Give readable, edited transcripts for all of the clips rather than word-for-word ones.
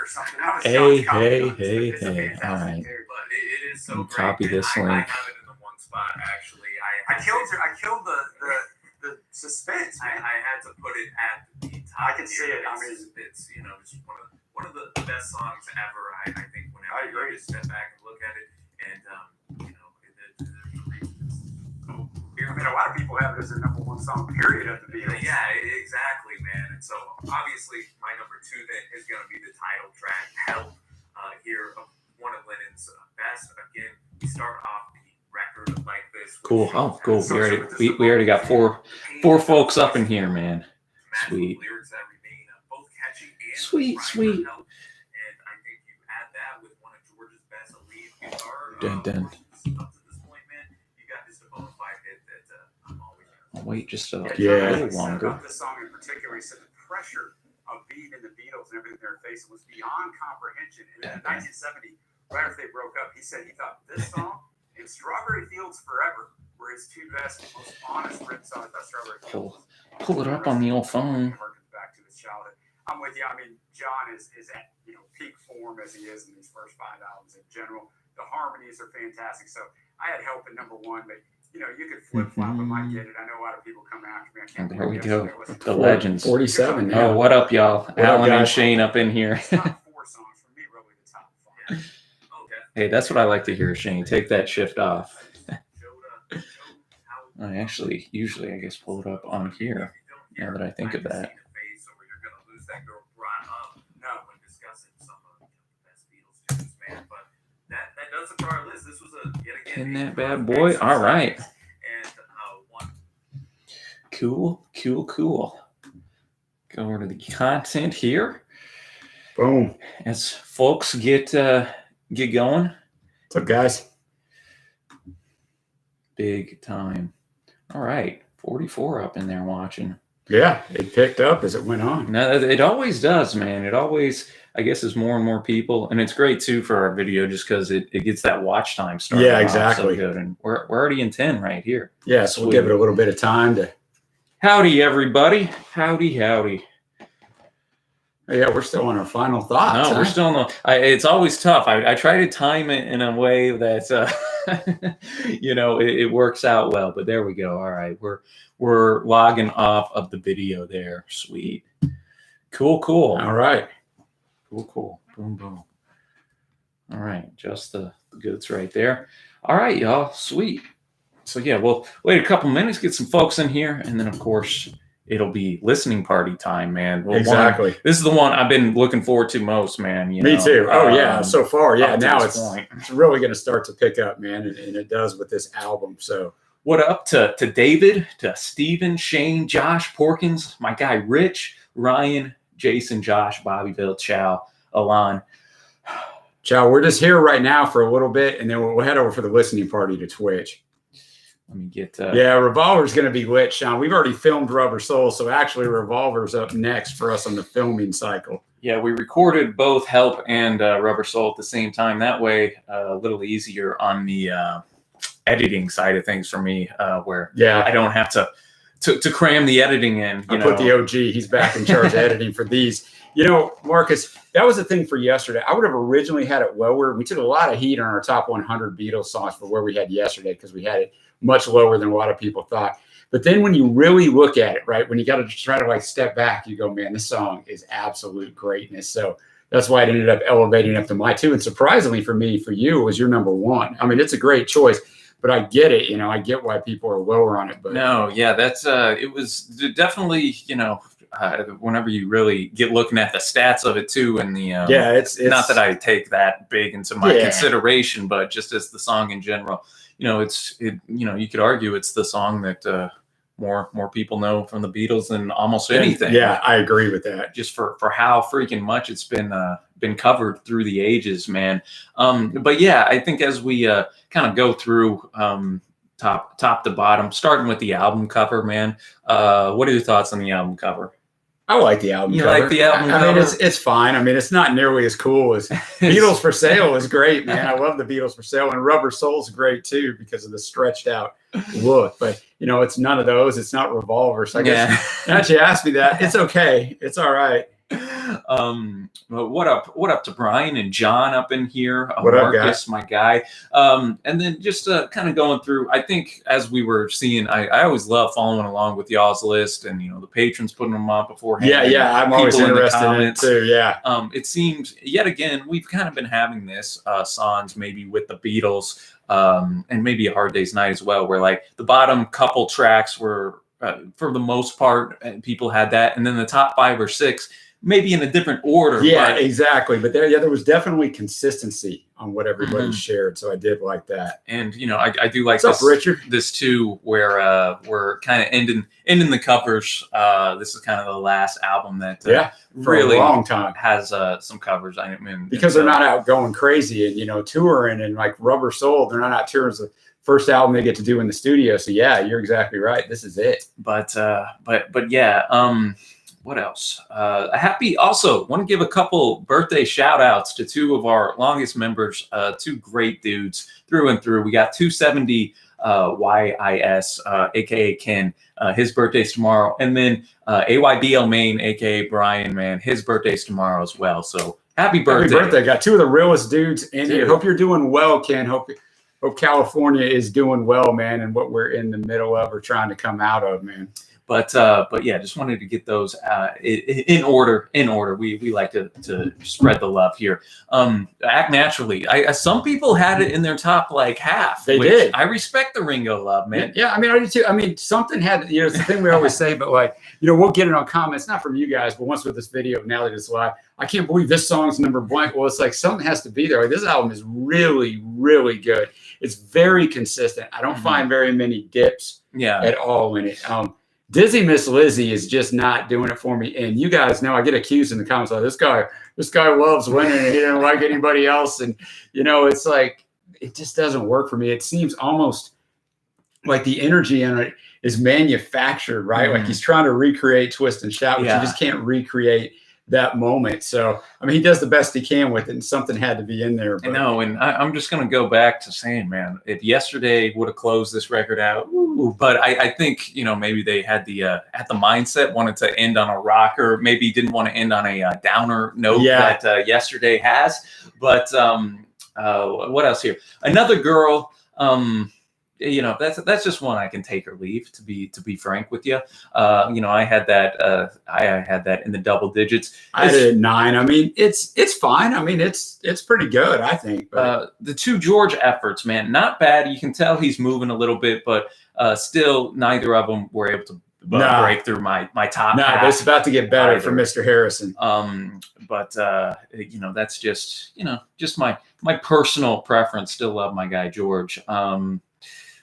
something. That was Hey, John's hey, copy on hey, this, but hey. it's a All fantastic right. tune. But it is so Let me great. copy And this I link. have it in the one spot, actually. I killed the suspense. I had to put it at the top. I can see it. I mean, it's just one of the best songs ever. I think whenever you just step back and look at it, and there's a reason it's so weird. I mean, a lot of people have it as their number one song, period, at the Beatles. Yeah, exactly, man. And so obviously my number two then is going to be the title track, "Help." Here, one of Lennon's best. Again, we start off the record like this. Cool. Oh, cool. We already got four folks up in here, man. Sweet. Lyrics that remain both catchy and Sweet. And I think you add that with one of George's best lead guitar. Dun, dun. Up to this point, man, you got just a bona fide hit that I'm always going to. I'll wait just a Yeah. little longer. About this song in particular, he said the pressure of being in the Beatles and everything they were facing was beyond comprehension. And in 1970, right after they broke up, he said he thought this song and Strawberry Fields Forever were his two best, most honest written songs about Strawberry Fields. Pull it up on the old phone. Harkens back to his childhood. I'm with you. I mean, John is at peak form as he is in these first 5 albums in general. The harmonies are fantastic. So I had Help at number one, but you could flip flop. I might get it. I know a lot of people come after me. I can't. There we go. The legends. 47. Oh, what up, y'all? What up, Alan and guys? Shane up in here. Top 4 songs for me, really the top 5. Okay. Hey, that's what I like to hear, Shane. Take that shift off. I usually, I guess, pull it up on here. Now that I think of that. In that bad boy. All right. Cool. Go over to the content here. Boom. As folks get going. What's up, guys? Big Time. All right. 44 up in there watching. Yeah, it picked up as it went on. No, it always does, man. It always, I guess, is more and more people. And it's great, too, for our video just because it gets that watch time started. Yeah, exactly. So good. And we're already in 10 right here. Yeah, so we'll give it a little bit of time to. Howdy, everybody. Howdy. Yeah, we're still on our final thoughts. No, we're still on it's always tough. I try to time it in a way that, it works out well. But there we go. All right. We're logging off of the video there. Sweet. Cool. All right. Cool. Boom. All right. Just the goods right there. All right, y'all. Sweet. So, yeah, we'll wait a couple minutes, get some folks in here. And then, of course, it'll be listening party time, man. Well, Exactly. This is the one I've been looking forward to most, man. Me too. Oh, yeah. So far, yeah. Now it's really going to start to pick up, man. And it does with this album. So what up to David, to Steven, Shane, Josh, Porkins, my guy Rich, Ryan, Jason, Josh, Bobby, Bill, Chow, Alon. Chow, we're just here right now for a little bit, and then we'll head over for the listening party to Twitch. Let me get yeah, Revolver's going to be lit, Sean. We've already filmed Rubber Soul, so actually Revolver's up next for us on the filming cycle. Yeah, we recorded both Help and Rubber Soul at the same time. That way, a little easier on the editing side of things for me, where I don't have to cram the editing in. I put the OG. He's back in charge of editing for these. Marcus, that was the thing for yesterday. I would have originally had it lower. We took a lot of heat on our top 100 Beatles songs for where we had yesterday because we had it much lower than a lot of people thought. But then when you really look at it, right, when you got to try to step back, you go, man, this song is absolute greatness. So that's why it ended up elevating up to my 2. And surprisingly for me, for you, it was your number 1. I mean, it's a great choice, but I get it. I get why people are lower on it. But no, yeah, that's it was definitely, whenever you really get looking at the stats of it too, and the it's not that I take that big into my consideration, but just as the song in general, you could argue it's the song that more people know from the Beatles than almost anything. Yeah, I agree with that. Just for how freaking much it's been covered through the ages, man. But yeah, I think as we kind of go through top to bottom, starting with the album cover, man. What are your thoughts on the album cover? I like the album cover. You like the album cover? I mean, it's fine. I mean, it's not nearly as cool as Beatles for Sale is great, man. I love the Beatles for Sale, and Rubber Soul's great too because of the stretched out look. But it's none of those. It's not Revolver. So I guess now that you asked me that, it's okay. It's all right. Well, what up? What up to Brian and John up in here? What up, Marcus, my guy. And then just kind of going through. I think as we were seeing, I always love following along with y'all's list, and the patrons putting them on beforehand. Yeah. I'm always people in the interested in it comments. too. Yeah. It seems yet again we've kind of been having this songs maybe with the Beatles, and maybe A Hard Day's Night as well, where like the bottom couple tracks were for the most part people had that, and then the top 5 or 6 maybe in a different order. Yeah, but, exactly. But there was definitely consistency on what everybody shared, so I did like that. And I do like What's up, Richard? This too, where we're kind of ending the covers. This is kind of the last album that For really a long time has some covers. I mean, because they're not out going crazy and touring, and like Rubber Soul, they're not out touring. It's the first album they get to do in the studio. So yeah, you're exactly right. This is it. But yeah. What else? Also want to give a couple birthday shout outs to 2 of our longest members, 2 great dudes through and through. We got 270 YIS, aka Ken. His birthday's tomorrow. And then AYBL Main, aka Brian, man, his birthday's tomorrow as well. So happy birthday. Happy birthday. Got 2 of the realest dudes in here. Hope you're doing well, Ken. Hope California is doing well, man, and what we're in the middle of or trying to come out of, man. But yeah, just wanted to get those in order. We like to spread the love here. Act Naturally. Some people had it in their top like half. They did. I respect the Ringo love, man. Yeah, I mean, I do too. I mean, something had, it's the thing we always say, but like, we'll get it on comments, not from you guys, but once with this video, now that it's live, I can't believe this song's number blank. Well, it's like something has to be there. Like, this album is really, really good. It's very consistent. I don't find very many dips at all in it. Dizzy Miss Lizzy is just not doing it for me. And you guys know I get accused in the comments like this guy loves winning and he didn't like anybody else. And it's like it just doesn't work for me. It seems almost like the energy in it is manufactured, right? Like he's trying to recreate Twist and Shout, which you just can't recreate that moment. So I mean, he does the best he can with it, and something had to be in there. But. I know, and I'm just gonna go back to saying, man, if Yesterday would have closed this record out, but I think maybe they had the mindset, wanted to end on a rocker, maybe didn't want to end on a downer note that Yesterday has. But what else here? Another Girl. That's just one I can take or leave, to be frank with you. I had that in the double digits. I had it at 9. I mean, it's fine. I mean, it's pretty good, I think. But. The 2 George efforts, man, not bad. You can tell he's moving a little bit, but still neither of them were able to break through my top. No, it's about to get better for Mr. Harrison. But that's just my personal preference. Still love my guy George.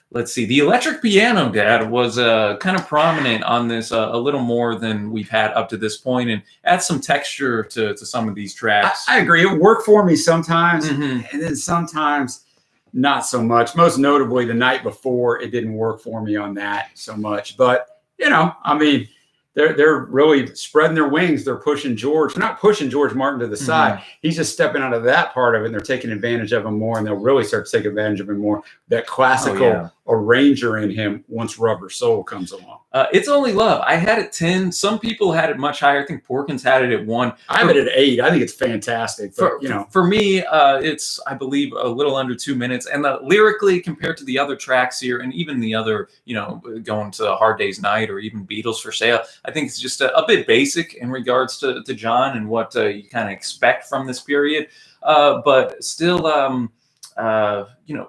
Let's see. The electric piano, Dad, was kind of prominent on this a little more than we've had up to this point, and add some texture to some of these tracks. I agree. It worked for me sometimes, and then sometimes not so much. Most notably, the night before, it didn't work for me on that so much. But I mean, they're really spreading their wings. They're pushing George. They're not pushing George Martin to the side. He's just stepping out of that part of it, and they're taking advantage of him more, and they'll really start to take advantage of him more. That classical arranger in him once Rubber Soul comes along. It's Only Love. I had it 10. Some people had it much higher. I think Porkins had it at 1. I have it at 8. I think it's fantastic. But, for me, it's, I believe, a little under 2 minutes. And lyrically, compared to the other tracks here, and even the other, going to Hard Day's Night or even Beatles for Sale, I think it's just a bit basic in regards to John and what you kind of expect from this period. But still,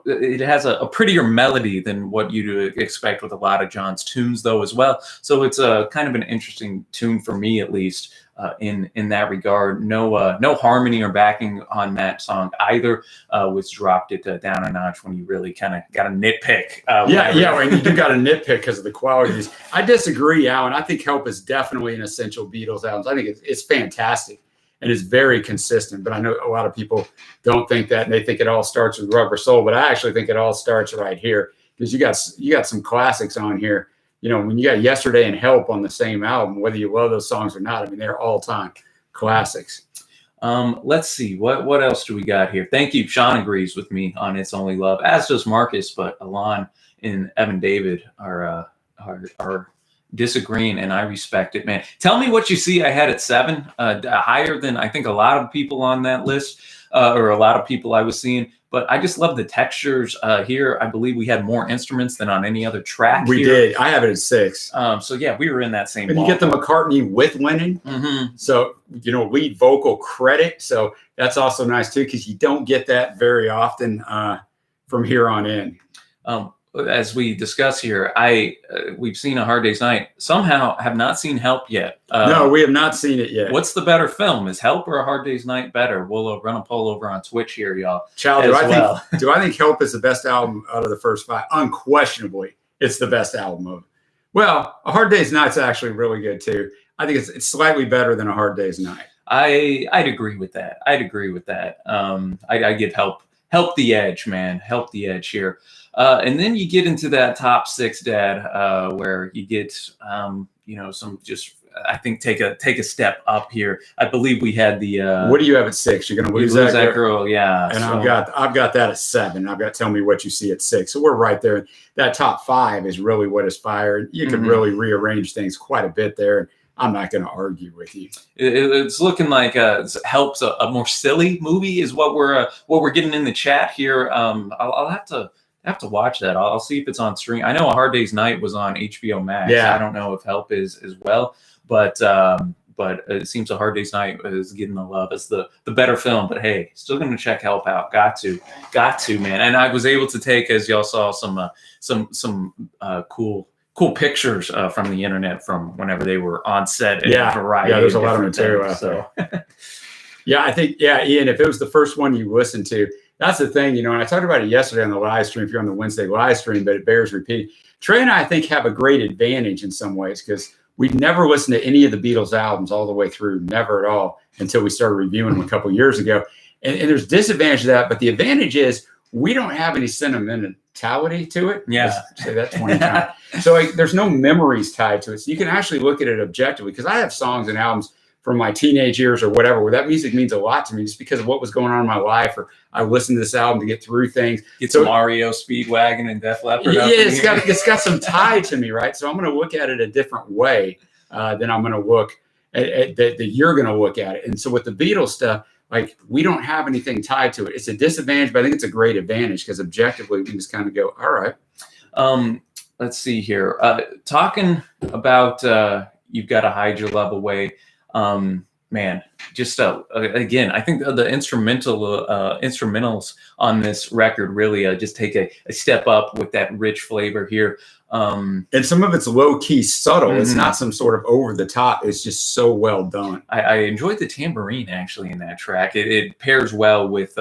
it has a prettier melody than what you'd expect with a lot of John's tunes, though, as well. So it's kind of an interesting tune for me, at least, in that regard. No harmony or backing on that song either, which dropped it down a notch when you really kind of got a nitpick. When you do got a nitpick because of the qualities. I disagree, Alan. I think Help is definitely an essential Beatles album. I think it's fantastic. And it's very consistent, but I know a lot of people don't think that, and they think it all starts with Rubber Soul. But I actually think it all starts right here, because you got some classics on here. When you got Yesterday and Help on the same album, whether you love those songs or not, I mean, they're all time classics. Let's see what else do we got here. Thank you. Sean agrees with me on It's Only Love, as does Marcus. But Alon and Evan David are disagreeing, and I respect it, man. Tell me what you see. I had it 7, higher than I think a lot of people on that list, or a lot of people I was seeing. But I just love the textures here. I believe we had more instruments than on any other track. We did. I have it at 6. So yeah, we were in that same. And you get the McCartney with Lennon. Mm-hmm. So, lead vocal credit. So that's also nice too, because you don't get that very often from here on in. As we discuss here, we've seen A Hard Day's Night. Somehow have not seen Help yet. No, we have not seen it yet. What's the better film? Is Help or A Hard Day's Night better? We'll run a poll over on Twitch here, y'all. Child, do I think Help is the best album out of the first 5? Unquestionably, it's the best album of it. Well, A Hard Day's Night's actually really good too. I think it's slightly better than A Hard Day's Night. I'd agree with that. I give Help the edge, man. Help the edge here. And then you get into that top 6, Dad, where you get, some just, I think, take a step up here. I believe we had the. What do you have at 6? You're going to lose that girl, yeah. And so, I've got that at 7. I've got Tell Me What You See at 6. So we're right there. That top 5 is really what is fire. You can really rearrange things quite a bit there. I'm not going to argue with you. It's looking like Help's a more silly movie is what we're getting in the chat here. I'll have to watch that. I'll see if it's on stream. I know A Hard Day's Night was on HBO Max. Yeah. I don't know if Help is as well, but it seems A Hard Day's Night is getting the love as the better film. But hey, still going to check Help out. Got to, man. And I was able to take, as y'all saw, some cool pictures from the internet from whenever they were on set. Yeah, there's a lot of material out there. Yeah, I think, Ian, if it was the first one you listened to, that's the thing, and I talked about it yesterday on the live stream, if you're on the Wednesday live stream, but it bears repeating. Trey and I think, have a great advantage in some ways because we'd never listened to any of the Beatles albums all the way through, never at all, until we started reviewing them a couple years ago. And there's disadvantage to that, but the advantage is we don't have any sentimentality to it. Yeah. Let's say that 20 times. So there's no memories tied to it. So you can actually look at it objectively because I have songs and albums from my teenage years or whatever, where that music means a lot to me just because of what was going on in my life, or I listened to this album to get through things. Get some Mario, Speedwagon, and Def Leppard. Yeah, it's got some tie to me, right? So I'm going to look at it a different way than I'm going to look at that you're going to look at it. And so with the Beatles stuff, like we don't have anything tied to it. It's a disadvantage, but I think it's a great advantage because objectively we can just kind of go, all right. Let's see here. Talking about You've Got to Hide Your Love Away. Man, just again, I think the instrumentals on this record really just take a step up with that rich flavor here. And some of it's low key subtle. It's not some sort of over the top. It's just so well done. I enjoyed the tambourine actually in that track. It pairs well with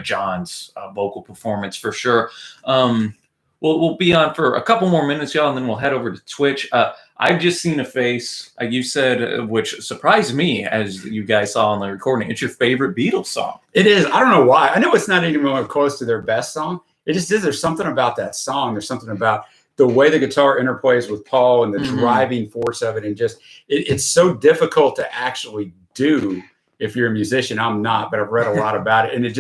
John's vocal performance for sure. We'll be on for a couple more minutes, y'all, and then we'll head over to Twitch. I've just seen a face, you said, which surprised me, as you guys saw on the recording. It's your favorite Beatles song. It is. I don't know why. I know it's not even close to their best song. It just is. There's something about that song. There's something about the way the guitar interplays with Paul and the driving force of it. And just, it's so difficult to actually do if you're a musician. I'm not, but I've read a lot about it. And it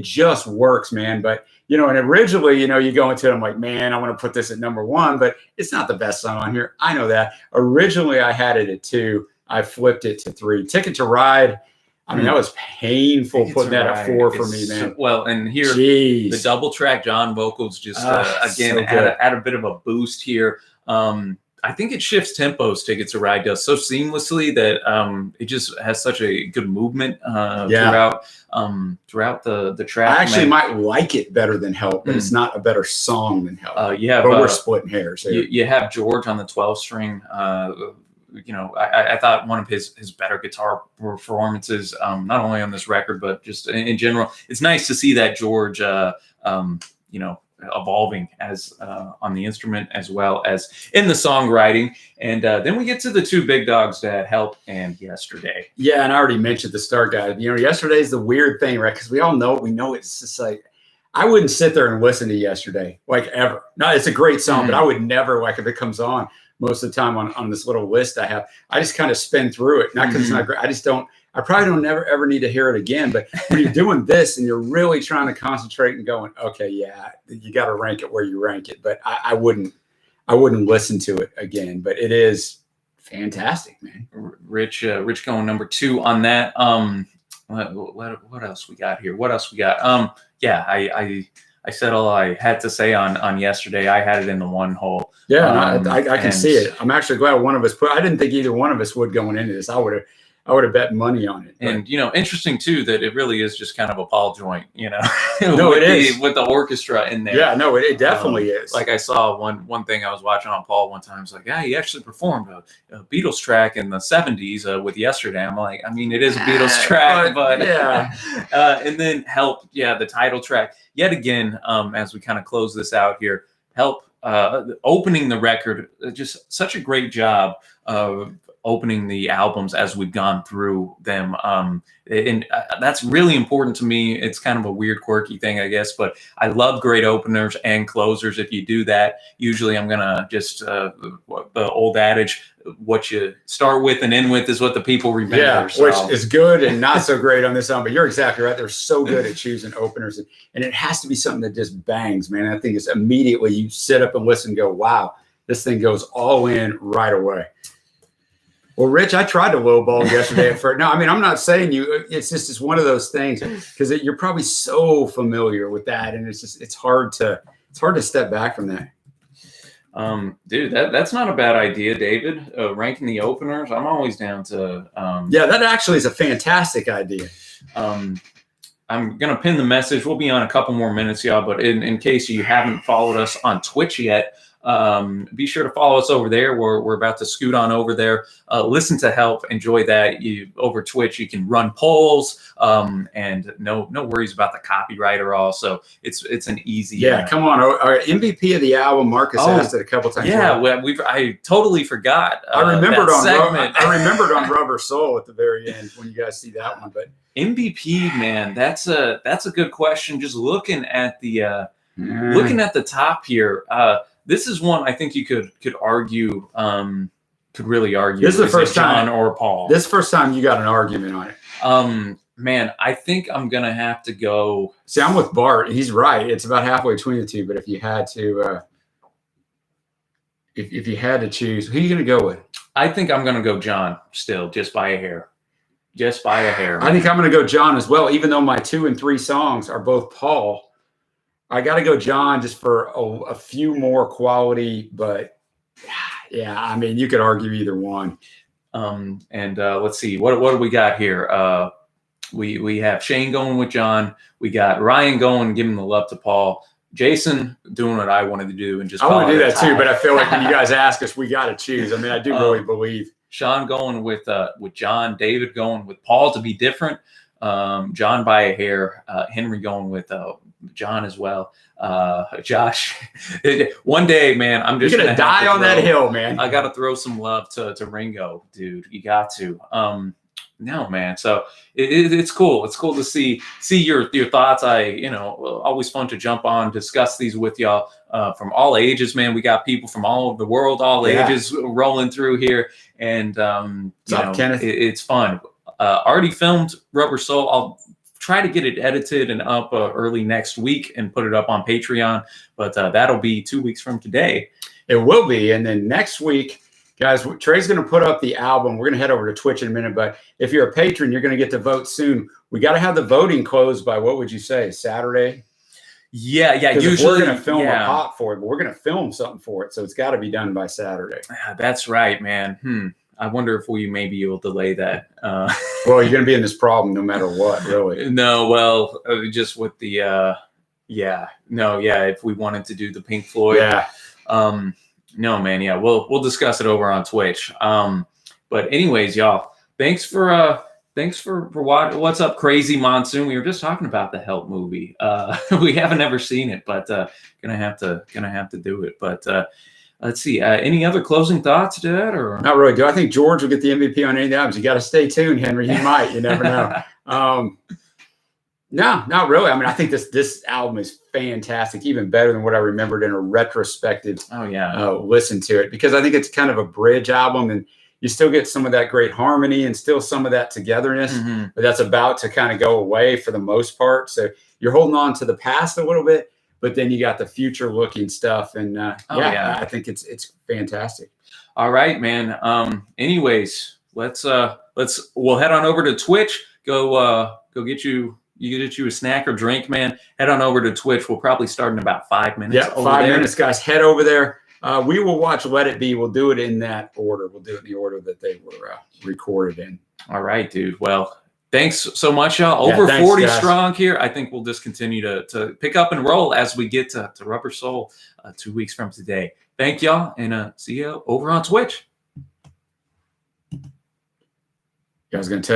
just works, man. But, and originally, you go into it, I'm like, man, I want to put this at number 1, but it's not the best song on here. I know that. Originally, I had it at 2. I flipped it to 3. Ticket to Ride. I mean, that was painful putting that at 4 for me, man. Well, and here, the double track John vocals just, again, so add a bit of a boost here. I think it shifts tempos, Ticket to Ride does so seamlessly that it just has such a good movement throughout the track. I actually might like it better than Help, but it's not a better song than Help. But we're splitting hairs here. You have George on the 12-string. I thought one of his better guitar performances, not only on this record, but just in general. It's nice to see that George, evolving as on the instrument as well as in the songwriting. And then we get to the 2 big dogs that Help and Yesterday. Yeah, and I already mentioned the start, guys. Yesterday's the weird thing, right? Because we know it's just like, I wouldn't sit there and listen to Yesterday, like ever. No, it's a great song, but I would never, like if it comes on most of the time on this little list I have, I just kind of spin through it. Not because it's not great. I probably don't never ever need to hear it again. But when you're doing this and you're really trying to concentrate and going, okay, yeah, you got to rank it where you rank it. But I wouldn't I wouldn't listen to it again. But it is fantastic, man. Rich going number 2 on that. What else we got here? What else we got? Yeah, I said all I had to say on yesterday. I had it in the one hole. Yeah, I can see it. I'm actually glad one of us I didn't think either one of us would going into this. I would have bet money on it. But. And interesting too that it really is just kind of a Paul joint. No, it is with the orchestra in there. Yeah, no, it definitely is. Like I saw one thing I was watching on Paul one time. It's like, yeah, he actually performed a Beatles track in the '70s with Yesterday. I'm like, I mean, it is a Beatles track, but yeah. And then Help, yeah, the title track. Yet again, as we kind of close this out here, Help opening the record, just such a great job of opening the albums as we've gone through them. And that's really important to me. It's kind of a weird, quirky thing, I guess, but I love great openers and closers. If you do that, usually I'm going to just, the old adage, what you start with and end with is what the people remember. Yeah, so. Which is good and not so great on this album, but you're exactly right. They're so good at choosing openers, and it has to be something that just bangs, man. I think it's immediately you sit up and listen and go, wow, this thing goes all in right away. Well, Rich, I tried to lowball yesterday at first. No, I mean, I'm not saying you. It's one of those things because you're probably so familiar with that, and it's hard to step back from that. Dude, that's not a bad idea, David. Ranking the openers, I'm always down to. Yeah, that actually is a fantastic idea. I'm gonna pin the message. We'll be on a couple more minutes, y'all. But in case you haven't followed us on Twitch yet. Be sure to follow us over there. We're about to scoot on over there. Listen to Help, enjoy that. You over Twitch, you can run polls, and no worries about the copyright or all. So it's an easy. Yeah, come on. Our MVP of the album, Marcus asked it a couple times. Yeah, I totally forgot. I remembered on Rubber Soul at the very end when you guys see that one. But MVP, man, that's a good question. Just looking at the top here. This is one I think you could argue, could really argue. This is the first John time, or Paul. This first time you got an argument on it. Man, I think I'm gonna have to go. See, I'm with Bart. He's right. It's about halfway between the two. But if you had to, if you had to choose, who are you gonna go with? I think I'm gonna go John. Still, just by a hair. Just by a hair. I think I'm gonna go John as well. Even though my 2 and 3 songs are both Paul. I got to go John just for a few more quality, but yeah, I mean, you could argue either one. And let's see, what do we got here? We have Shane going with John. We got Ryan going, giving the love to Paul. Jason doing what I wanted to do and just. I want to do that too, but I feel like when you guys ask us, we got to choose. I mean, I do really believe. Sean going with John. David going with Paul to be different. John by a hair. Henry going with John as well. Josh, one day, man, I'm just gonna die on that hill, man. I got to throw some love to Ringo, dude. You got to. No, man. So it's cool. It's cool to see your thoughts. Always fun to jump on, discuss these with y'all from all ages, man. We got people from all over the world, all ages rolling through here, and Kenneth? It's fun. Already filmed Rubber Soul. I'll try to get it edited and up early next week and put it up on Patreon, but that'll be 2 weeks from today. It will be. And then next week, guys, Trey's going to put up the album. We're going to head over to Twitch in a minute, but if you're a patron, you're going to get to vote soon. We got to have the voting closed by, what would you say, Saturday? Yeah. Usually we're going to film a pop for it, but we're going to film something for it. So it's got to be done by Saturday. That's right, man. I wonder if we maybe will delay that. Well, you're going to be in this problem no matter what, really. No, well, just with the, if we wanted to do the Pink Floyd. Yeah. No, man, yeah, we'll discuss it over on Twitch. But anyways, y'all, thanks for what's up, Crazy Monsoon. We were just talking about the Help movie. We haven't ever seen it, but gonna have to do it. But let's see. Any other closing thoughts to that, or not really? Do I think George will get the MVP on any of the albums? You got to stay tuned, Henry. He might. You never know. No, not really. I mean, I think this album is fantastic, even better than what I remembered in a retrospective. Oh yeah, listen to it, because I think it's kind of a bridge album, and you still get some of that great harmony and still some of that togetherness, but that's about to kind of go away for the most part. So you're holding on to the past a little bit, but then you got the future looking stuff. And yeah. I think it's fantastic. All right, man. Anyways, we'll head on over to Twitch. Go get you a snack or drink, man. Head on over to Twitch. We'll probably start in about 5 minutes. Yeah, 5 minutes, guys. Head over there. We will watch Let It Be. We'll do it in that order. We'll do it in the order that they were recorded in. All right, dude. Well, thanks so much, y'all. Over 40 guys. Strong here. I think we'll just continue to pick up and roll as we get to Rubber Soul 2 weeks from today. Thank y'all, and see you over on Twitch. You guys going to tell